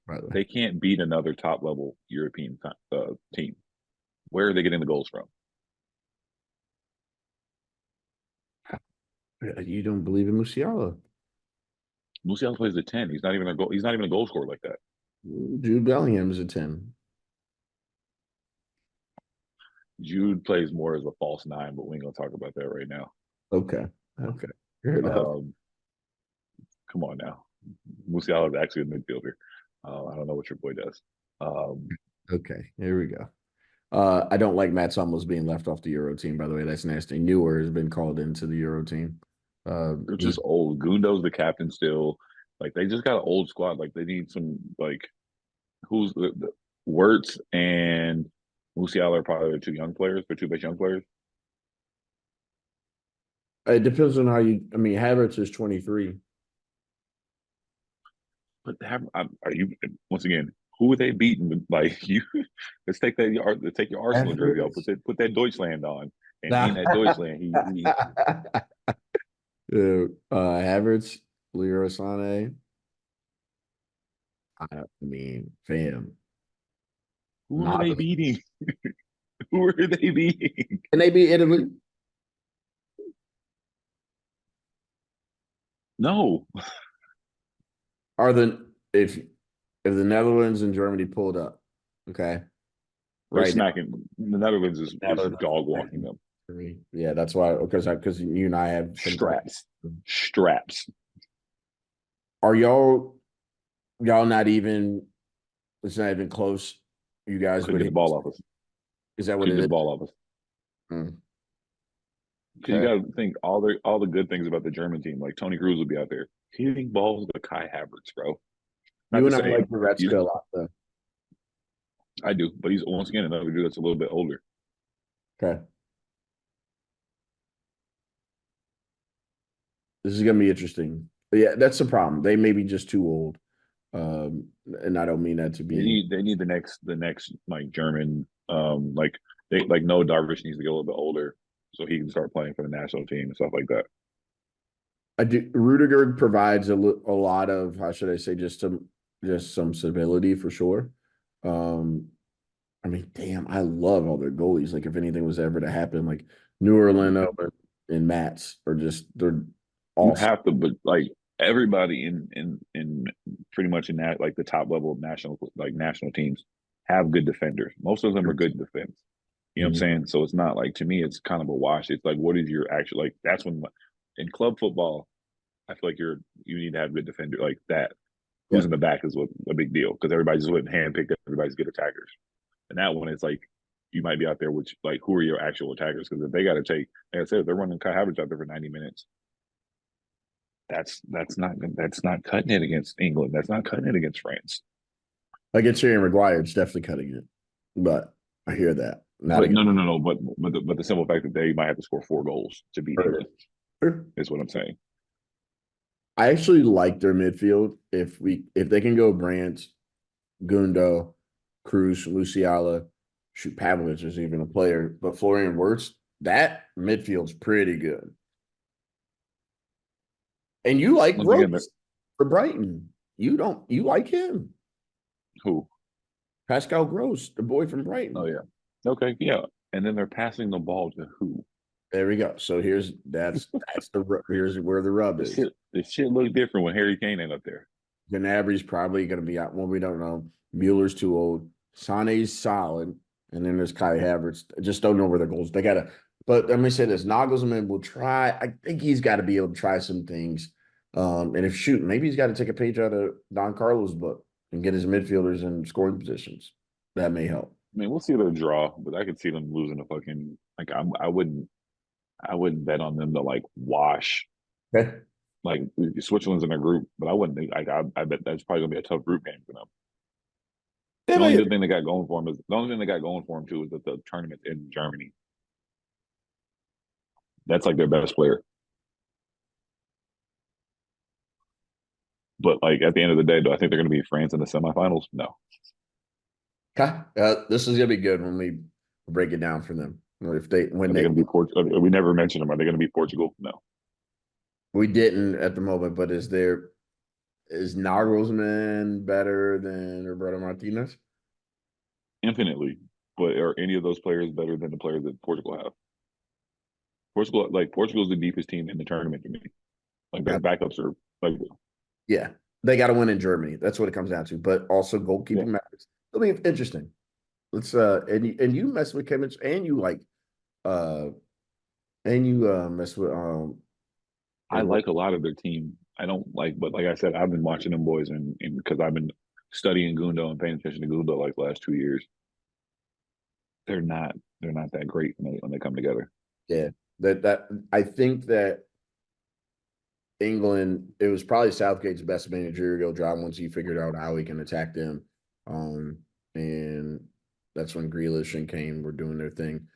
by the way. They can't beat another top level European team. Where are they getting the goals from? You don't believe in Musiala? Musiala plays the 10. He's not even a goal. He's not even a goal scorer like that. Jude Bellingham is a 10. Jude plays more as a false nine, but we ain't gonna talk about that right now. Okay. Okay. Fair enough. Um, come on now. Musiala is actually a midfielder. I don't know what your boy does. Um, Okay. Here we go. I don't like Matt Hummels being left off the Euro team, by the way. That's nasty. Neuer has been called into the Euro team. they're He just old. Gundo's the captain still. Like they just got an old squad. Like they need some like who's the Wirtz and Musiala are probably the two young players. They're two best young players. it depends on how I mean, Havertz is 23. But are you once again? who are they beating? Like you, let's take your Arsenal jersey off. Havertz. Put that Deutschland on, and Nah. in that Deutschland, he Havertz, Leroy Sané. I mean, fam, who are not they beating? Who are they beating? can they beat Italy? No, Are the if the Netherlands and Germany pulled up, okay, they're right now, smacking. The Netherlands is Netherlands, dog walking them. yeah, that's why because you and I have some. Straps, straps. Are y'all not even? It's not even close. You guys Couldn't would get the hit. ball off us. Is that what Couldn't it get the is? ball off us. Mm, Because you okay. got to think all the good things about the German team. Like Tony Cruz will be out there hitting balls to Kai Havertz, bro. Not You the and I same. like Goretzka a lot, though. I do, but he's once again another dude that's a little bit older. Okay. This is gonna be interesting. But yeah, that's the problem. They may be just too old. And I don't mean that to be They need the next like German like they like Noah Darvish needs to get a little bit older so he can start playing for the national team and stuff like that. I do Rudiger provides a lot of how should I say just some stability for sure. Um I mean, damn, I love all their goalies. Like if anything was ever to happen, like New You Orlando and Mats are just they're you awesome. have to, but like everybody in pretty much in that like the top level of national teams have good defenders. Most of them are good in defense. You know what I'm Mhm. saying? So it's not like to me, it's kind of a wash. It's like what is your actual like? That's when in club football, I feel like you need to have good defender like that. Who's Yeah. in the back is what a big deal because everybody's just went and handpicked everybody's good attackers. And that one is like you might be out there with like who are your actual attackers? Because if they got to take, like I said, if they're running Kai Havertz out there for 90 minutes, that's not cutting it against England. That's not cutting it against France. Against Jerry Maguire, it's definitely cutting it. But I hear that. Not But against no. But the simple fact that they might have to score 4 goals to beat her. England is what I'm saying. I actually like their midfield. If they can go Brandt, Gundo, Cruz, Luciala, shoot, Pavlovich is even a player, but Florian Wirtz, that midfield's pretty good. And you like Once again, Gross for Brighton. You like him. who? Pascal Gross, the boy from Oh Brighton. yeah. Okay, yeah. And then they're passing the ball to who? There we go. So here's where the rub is. The shit look different when Harry Kane ain't up there. Gnabry's probably going to be out. Well, we don't know. Mueller's too old. Sane's solid, and then there's Kai Havertz. I just don't know where the goals. They got to. But let me say this: Nagelsmann will try. I think he's got to be able to try some things. And if shoot, maybe he's got to take a page out of Don Carlos' book and get his midfielders in scoring positions. That may help. I mean, we'll see their draw, but I could see them losing a fucking like I wouldn't bet on them to like wash Okay. like Switzerland's in their group, but I wouldn't think like I bet that's probably gonna be a tough group game for them. Yeah, The only man. good thing they got going for them is the only thing they got going for them too is that the tournament's in Germany. That's like their best player. But like at the end of the day, do I think they're gonna beat France in the semifinals? No. Okay. This is gonna be good when we break it down for them. If they when Are they they gonna be Portugal? We never mentioned them. Are they gonna be Portugal? No. we didn't at the moment, but is Nagelsmann better than Roberto Martinez? Infinitely. But are any of those players better than the players that Portugal have? Portugal's the deepest team in the tournament to me. Like their Yeah, backups are like yeah. They got to win in Germany. That's what it comes down to. But also yeah. goalkeeping matters. It'll be interesting. Let's and you mess with Kimmich uh and you mess with I and like a lot of their team. I don't like, but like I said, I've been watching them boys and because I've been studying Gundo and paying attention to Gundo like the last 2 years. They're not they're not that great when they come together. yeah. That I think that England, it was probably Southgate's best managerial job once he figured out how he can attack them. And that's when Grealish and Kane were doing their thing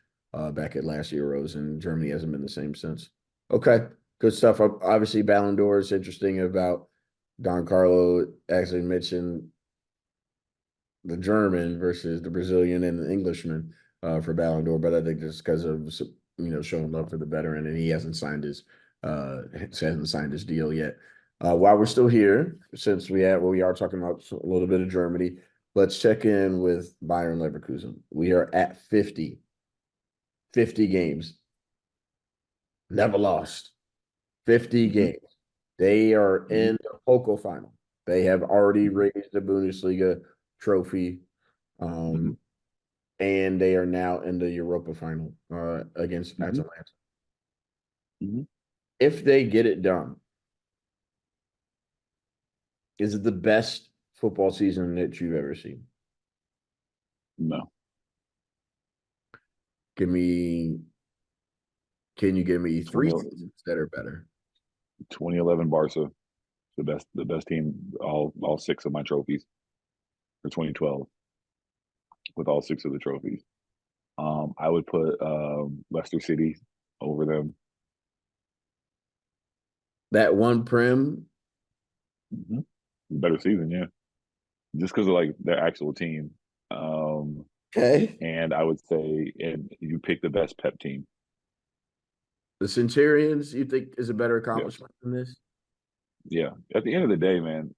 back at last Euros, and Germany hasn't been the same since. Okay, good stuff. Obviously, Ballon d'Or is interesting about Don Carlo actually mentioned the German versus the Brazilian and the Englishman for Ballon d'Or, but I think just because of showing love for the veteran, and he hasn't signed his deal yet. While we're still here, since we are talking about a little bit of Germany, let's check in with Bayern Leverkusen. We are at 50 games, never lost. 50 Mm-hmm. games. They are Mm-hmm. in the Pokal final. They have already Mm-hmm. raised the Bundesliga trophy, Mm-hmm. and they are now in the Europa final against Mm-hmm. Atalanta. Mm-hmm. If they get it done, is it the best football season that you've ever seen? No, Give me, can you give me 20, three seasons that are better? 2011 Barca, the best team, all six of my trophies for 2012 with all six of the trophies. I would put Leicester City over them. That one Prem, Mm-hmm. Better season, yeah, just because of like their actual team. okay. And I would say, and you pick the best Pep team. The Centurions, you think is a better Yeah, accomplishment than this? yeah. At the end of the day, man,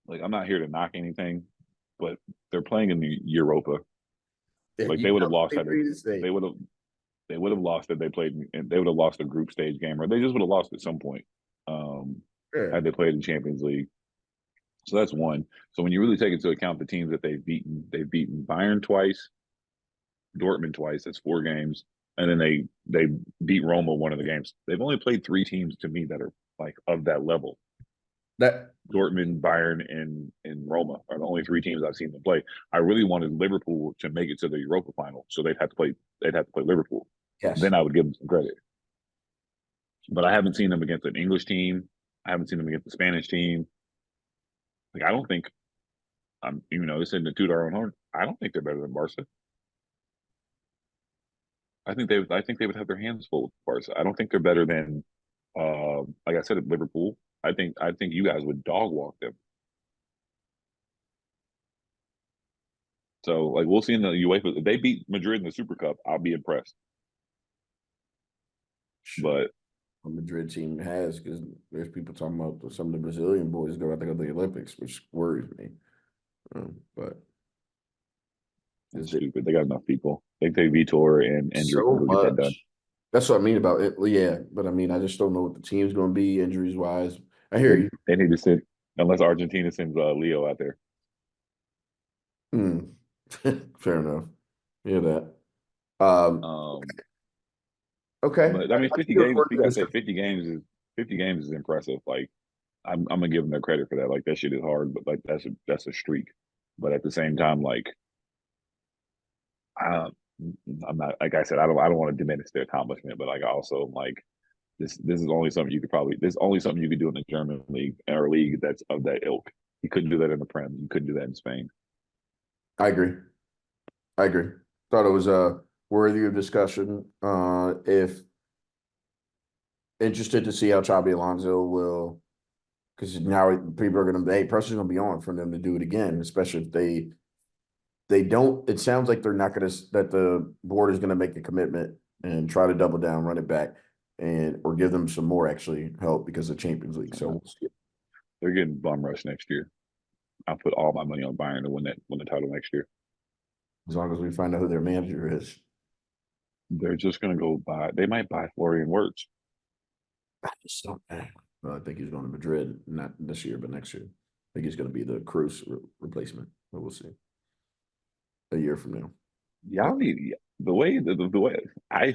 like I'm not here to knock anything, but they're playing in the Europa. Yeah, Like you they would know have lost what had they to say. they would have they would have lost if they played and they would have lost a group stage game, or they just would have lost at some point Yeah. had they played in Champions League. So that's one. So when you really take into account the teams that they've beaten Bayern twice, Dortmund twice. That's 4 games, and then they beat Roma one of the games. They've only played 3 teams to me that are like of that level. That Dortmund, Bayern, and Roma are the only 3 teams I've seen them play. I really wanted Liverpool to make it to the Europa final, so they'd have to play Liverpool. yes. Then I would give them some credit. But I haven't seen them against an English team. I haven't seen them against a Spanish team. Like I don't think this isn't to toot our own horn. I don't think they're better than Barca. I think they would have their hands full with Barca. I don't think they're better than like I said at Liverpool. I think you guys would dog walk them. So like we'll see in the UEFA. If they beat Madrid in the Super Cup, I'll be impressed. Sure. But The Madrid team has because there's people talking about some of the Brazilian boys go out to go to the Olympics, which worries me. But is that's it stupid. They got enough people. They take Vitor and Endrick so and go get that done. much? That's what I mean about it. Well, yeah, but I mean, I just don't know what the team's going to be injuries wise. I hear They, you. they need to send unless Argentina sends Leo out there. Hmm. Fair enough. Hear that. Um, Um, okay. but I mean, I 50 think it was games. worth People it. say 50 games is impressive. Like I'm gonna give them their credit for that. Like that shit is hard, but like that's a streak. But at the same time, like I, I'm not like I said, I don't want to diminish their accomplishment, but like I also like this is only something you could probably this is only something you could do in the German league or league that's of that ilk. You couldn't do that in the Prem. You couldn't do that in Spain. I agree. I agree. Thought it was worthy of discussion. If interested to see how Chabi Alonso will, because now people are going to, hey, pressure's going to be on for them to do it again, especially if they don't. It sounds like they're not going to, that the board is going to make a commitment and try to double down, run it back, and or give them some more actually help because of Champions League. So we'll see. They're getting bum rush next year. I'll put all my money on Bayern to win the title next year. As long as we find out who their manager is. They're just gonna go buy. They might buy Florian Wirtz. So, well, I think he's going to Madrid, not this year, but next year. I think he's going to be the Cruz replacement. But we'll see. A year from now. Y'all need the way I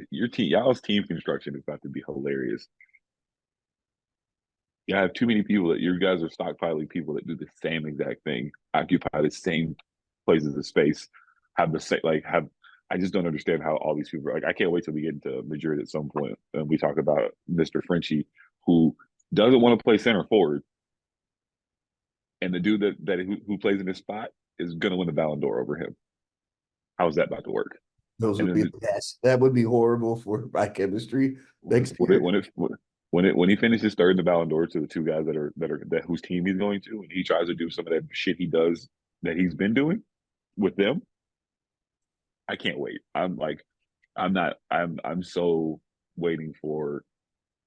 your team y'all's team construction is about to be hilarious. You have too many people that you guys are stockpiling people that do the same exact thing, occupy the same places of space, have the same like have. I just don't understand how all these people are like. I can't wait till we get into Madrid at some point and we talk about Mr. Frenchie, who doesn't want to play center forward, and the dude who plays in his spot is going to win the Ballon d'Or over him. How's that about to work? Those And would be then the best. That would be horrible for my chemistry next year. when he finishes third in the Ballon d'Or to the two guys that who whose team he's going to, and he tries to do some of that shit he does that he's been doing with them, I can't wait. I'm like, I'm not. I'm so waiting for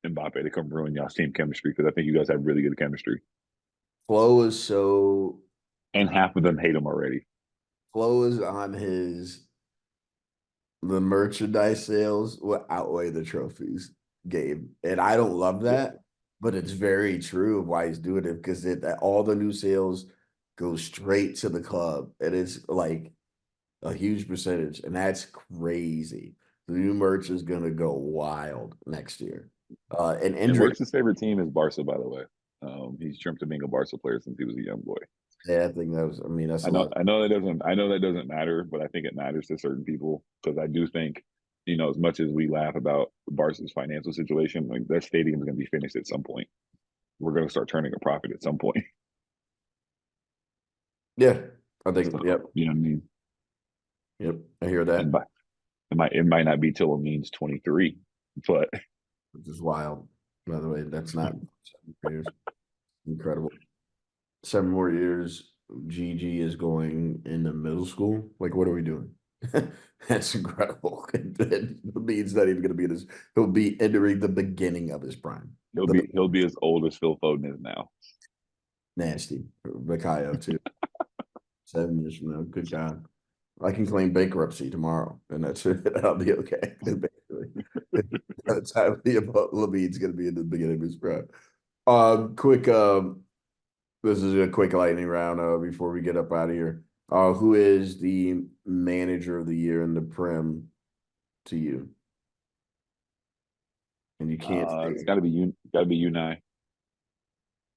Mbappe to come ruin y'all's team chemistry because I think you guys have really good chemistry, Flo is so and half of them hate him already. Flo is on his the merchandise sales will outweigh the trophies game. And I don't love Yeah, that, but it's very true of why he's doing it because all the new sales go straight to the club. And it's like a huge percentage. And that's crazy. The new merch is gonna go wild next year. And and Endrick, Works' favorite team is Barca, by the way. He's dreamt of being a Barca player since he was a young boy. yeah, I think that was I mean that's I a know, lot. I know that doesn't matter, but I think it matters to certain people because I do think, as much as we laugh about Barca's financial situation, like that stadium is going to be finished at some point. We're going to start turning a profit at some point. Yeah, I think So, yep, you know what I mean? yep. I hear And that. by it might not be till it means 23, but Which is wild. By the way, that's not 7 years. Incredible. 7 more years. Gigi is going into middle school. Like, what are we doing? That's incredible. It means not even going to be in his. He'll be entering the beginning of his prime. he'll be as old as Phil Foden is now. Nasty. Bakayo too. 7 years from now. Good God. I can claim bankruptcy tomorrow, and that's it. I'll be okay. Basically, that's how Levine's going to be in the beginning of his prime. Quick. This is a quick lightning round. Before we get up out of here, who is the manager of the year in the Prem to you? And you can't It's say, got to be you. Got to be you, Nye.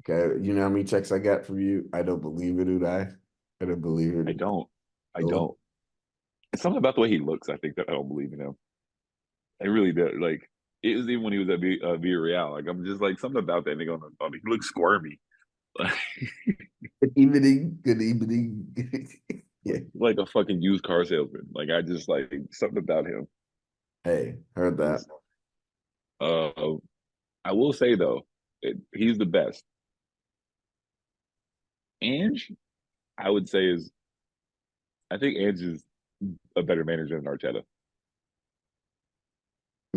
okay. You know how many texts I got from you? I don't believe it, Udai. I don't believe I it. don't. I Oh, don't. It's something about the way he looks. I think that I don't believe in him. I really do. Like it was even when he was at Villarreal. Like I'm just like something about that nigga he looks squirmy, good evening. Good evening. Yeah. like a fucking used car salesman. Like I just like something about him. Hey, heard that. Just I will say though, he's the best. Ange, I would say is I think Ange is a better manager than Arteta.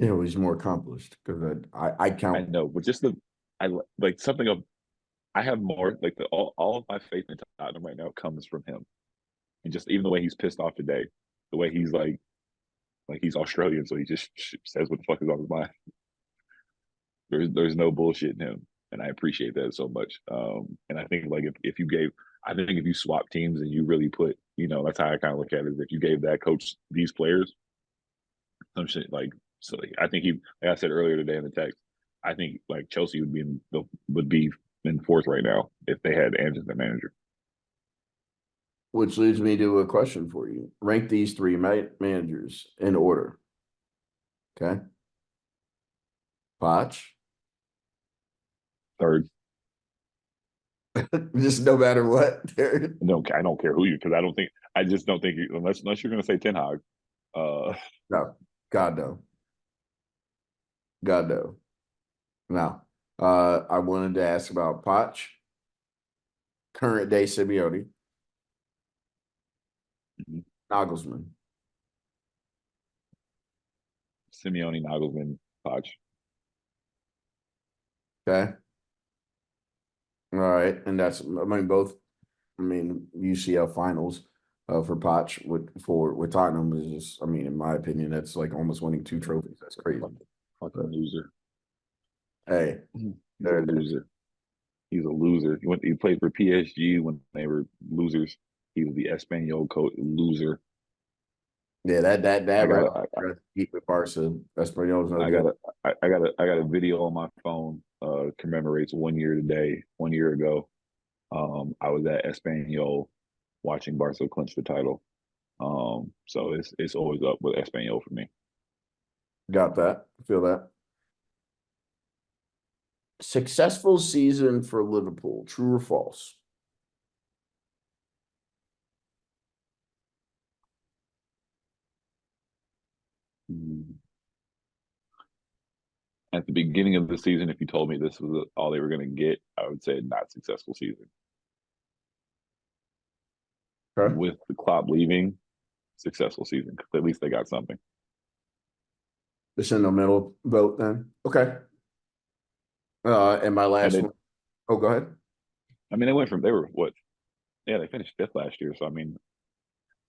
Yeah, well, he's more accomplished because I I count. know, but just the I like something of I have more like all of my faith in Tottenham right now comes from him, and just even the way he's pissed off today, the way he's like he's Australian, so he just says what the fuck is on his mind. There's no bullshit in him, and I appreciate that so much. And I think like if you gave, I think if you swap teams and you really put, that's how I kind of look at it. Is if you gave that coach these players, some shit like so, I think he, like I said earlier today in the text, I think like Chelsea would be in fourth right now if they had Ange as their manager. Which leads me to a question for you. Rank these three managers in order. Okay. Poch. Third, Just no matter what. I don't care who you because I just don't think unless you're going to say Ten Hag. Uh, No, God no. God no. Now, I wanted to ask about Poch, current day Simeone, Nagelsmann. Simeone, Nagelsmann, Poch. Okay. All right. And that's I mean both UCL finals for Poch with Tottenham is just I mean, in my opinion, that's like almost winning two trophies. That's crazy. Fucking But loser. hey, He's a there it is. loser. He's a loser. He played for PSG when they were losers. He was the Espanol coach, loser. Yeah, that I got record a, keep with Barca. Espanyol's no I good. got a, I got a video on my phone. Commemorates 1 year today. 1 year ago, I was at Espanol watching Barca clinch the title. So it's always up with Espanol for me. Got that. Feel that. Successful season for Liverpool. True or false? Mm. At the beginning of the season, if you told me this was all they were going to get, I would say not successful season. Okay. with the Klopp leaving, successful season. At least they got something. It's in the middle vote then. Okay. And my And last it, one. Oh, go ahead. I mean, they were what? Yeah, they finished fifth last year. So I mean,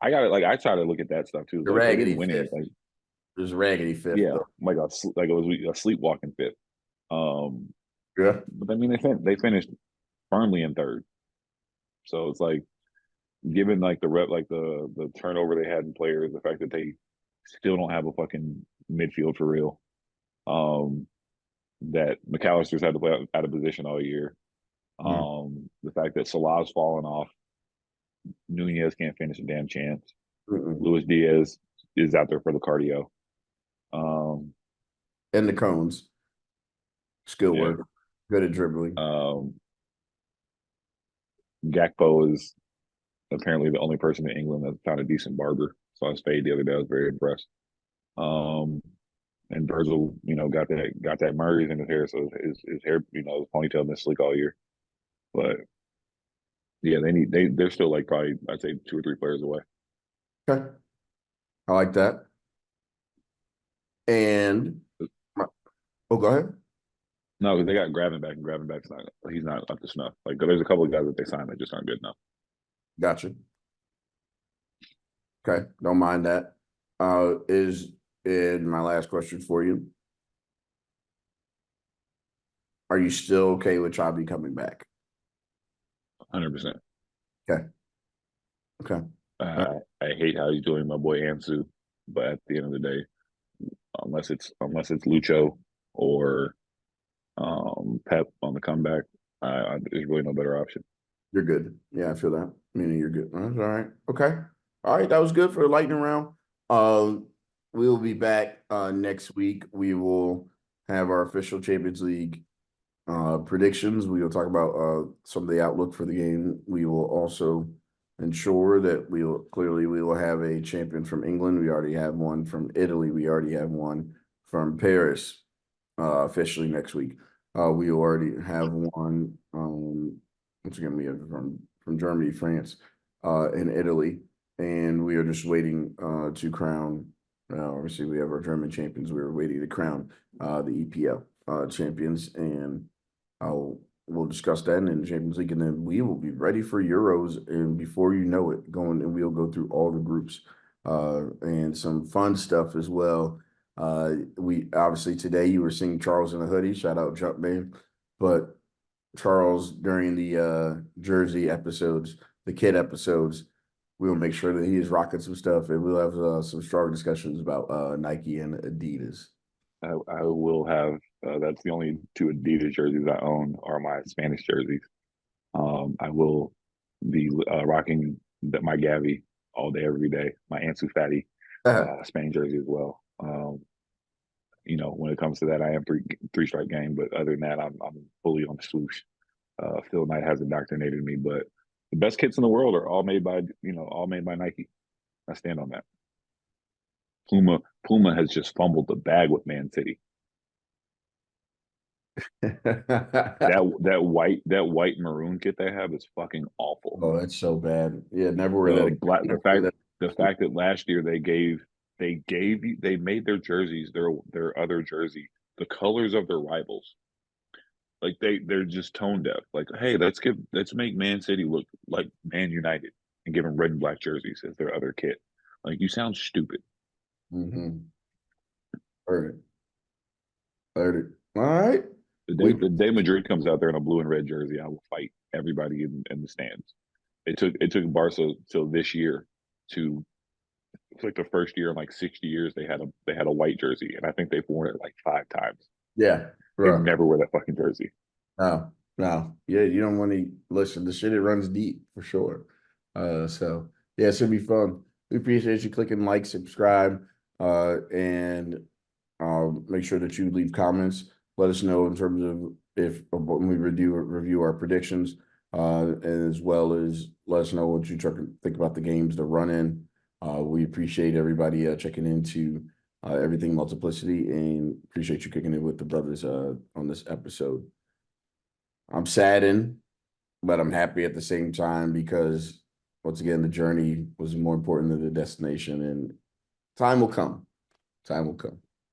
I got it. Like I try to look at that stuff too. The Like they didn't raggedy win any. fifth. Like There's a raggedy fifth yeah, though. like it was a sleepwalking fifth. Um, Yeah. but I mean, they finished firmly in third. So it's like given like the turnover they had in players, the fact that they still don't have a fucking midfield for real. Um, that McAllister's had to play out of position all year. Mm. The fact that Salah's fallen off, Nunez can't finish a damn chance. Mm-mm. Luis Diaz is out there for the cardio. Um, And the cones. Skill yeah. work. Good at dribbling. Um, Gakpo is apparently the only person in England that found a decent barber. Saw his fade the other day. I was very impressed. Um, and Virgil, got that Murray's in his hair, so his hair, his ponytail been slick all year. But yeah, they're still like probably I'd say 2 or 3 players away. Okay. I like that. And oh, go ahead. No, because they got Gravenback, and Gravenback's not he's not up to snuff. Like there's a couple of guys that they signed that just aren't good enough. Gotcha. Okay. Don't mind that. Is and my last question for you. Are you still okay with Chabi coming back? 100%. Okay. Okay. I hate how he's doing my boy Ansu, but at the end of the day, unless it's Lucho or Pep on the comeback, there's really no better option. You're good. Yeah, I feel that. Meaning you're good. That's all right. Okay. All right. That was good for the lightning round. We will be back next week. We will have our official Champions League predictions. We will talk about some of the outlook for the game. We will also ensure that we will have a champion from England. We already have one from Italy. We already have one from Paris officially next week. We already have one. Once again, we have from Germany, France, and Italy, and we are just waiting to crown. Obviously, we have our German champions. We are waiting to crown the EPL champions, and we'll discuss that in the Champions League, and then we will be ready for Euros. And before you know it, we'll go through all the groups and some fun stuff as well. We obviously today you were seeing Charles in a hoodie. Shout out Jumpman, but Charles during the jersey episodes, the kid episodes, we'll make sure that he is rocking some stuff, and we'll have some strong discussions about Nike and Adidas. I will have that's the only 2 Adidas jerseys I own are my Spanish jerseys. I will be rocking my Gavi all day, every day. My Ansu Fati Spain jersey as well. When it comes to that, I am three strike game, but other than that, I'm fully on the swoosh. Phil Knight has indoctrinated me, but the best kits in the world are all made by Nike. I stand on that. Puma has just fumbled the bag with Man City. That white maroon kit they have is fucking awful. Oh, that's so bad. Yeah, never wear that. The Never wear fact that last year they made their jerseys their other jersey the colors of their rivals. Like they're just tone deaf. Like, hey, let's make Man City look like Man United and give them red and black jerseys as their other kit. Like you sound stupid. Mm-hmm. Heard it. Heard it. All right. The day Madrid comes out there in a blue and red jersey, I will fight everybody in the stands. It took Barca till this year to it's like the first year in like 60 years they had a white jersey, and I think they've worn it like 5 times. Yeah, They bro. never wear that fucking jersey. No, no. Yeah, you don't want to listen. The shit it runs deep for sure. So yeah, it should be fun. We appreciate you clicking like, subscribe, and make sure that you leave comments. Let us know in terms of if when we review our predictions, as well as let us know what you think about the games to run in. We appreciate everybody checking into everything multiplicity, and appreciate you kicking it with the brothers on this episode. I'm saddened, but I'm happy at the same time because once again, the journey was more important than the destination, and time will come. Time will come.